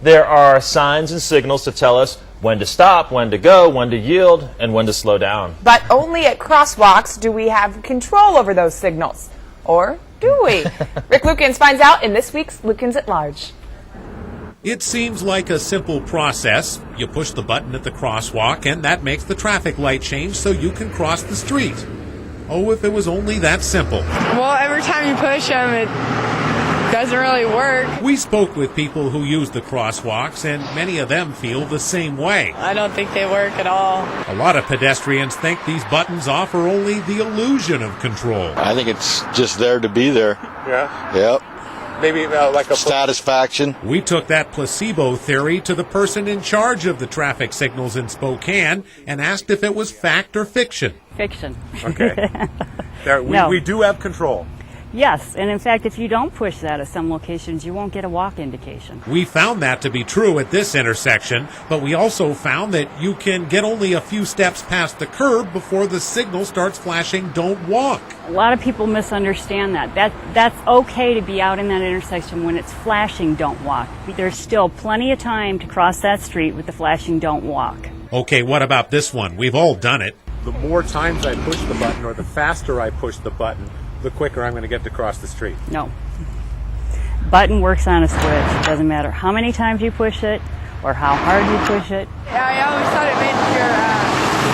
There are signs and signals to tell us when to stop, when to go, when to yield, and when to slow down. But only at crosswalks do we have control over those signals. Or do we? Rick Lukens finds out in this week's Lukens at Large. It seems like a simple process. You push the button at the crosswalk and that makes the traffic light change so you can cross the street. Oh, if it was only that simple. Well, every time you push them, it doesn't really work. We spoke with people who use the crosswalks, and many of them feel the same way. I don't think they work at all. A lot of pedestrians think these buttons offer only the illusion of control. I think it's just there to be there. Yeah? Yep. Maybe like a satisfaction. We took that placebo theory to the person in charge of the traffic signals in Spokane and asked if it was fact or fiction. Fiction. Okay. No. We do have control. Yes, and in fact, if you don't push that at some locations, you won't get a walk indication. We found that to be true at this intersection, but we also found that you can get only a few steps past the curb before the signal starts flashing "Don't walk." A lot of people misunderstand that. That's okay to be out in that intersection when it's flashing "Don't walk." There's still plenty of time to cross that street with the flashing "Don't walk." Okay, what about this one? We've all done it. The more times I push the button or the faster I push the button, the quicker I'm going to get to cross the street. No. Button works on a switch. It doesn't matter how many times you push it or how hard you push it. Yeah, I always thought it made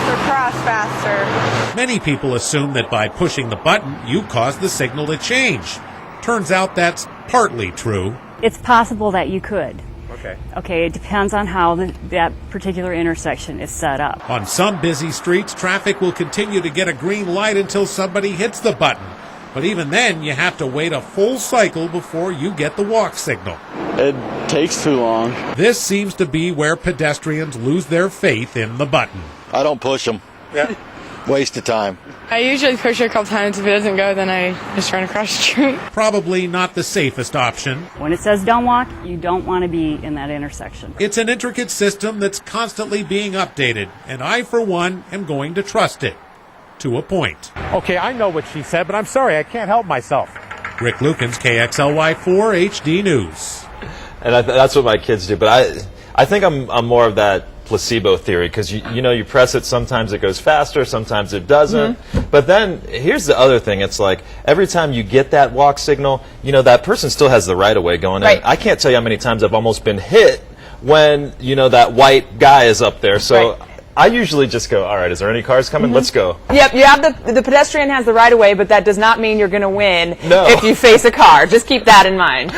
your cross faster. Many people assume that by pushing the button, you cause the signal to change. Turns out that's partly true. It's possible that you could. Okay. Okay, it depends on how that particular intersection is set up. On some busy streets, traffic will continue to get a green light until somebody hits the button. But even then, you have to wait a full cycle before you get the walk signal. It takes too long. This seems to be where pedestrians lose their faith in the button. I don't push them. Yeah. Waste of time. I usually push it a couple times. If it doesn't go, then I just run across the street. Probably not the safest option. When it says "Don't walk," you don't want to be in that intersection. It's an intricate system that's constantly being updated, and I, for one, am going to trust it. To a point. Okay, I know what she said, but I'm sorry, I can't help myself. Rick Lukens, KXLY4 HD News. And that's what my kids do. But I think I'm more of that placebo theory, because you press it, sometimes it goes faster, sometimes it doesn't. But then here's the other thing. It's like every time you get that walk signal, that person still has the right of way going in. I can't tell you how many times I've almost been hit when that white guy is up there. So I usually just go, all right, is there any cars coming? Let's go. Yep, you have the pedestrian has the right of way, but that does not mean you're going to win No. if you face a car. Just keep that in mind.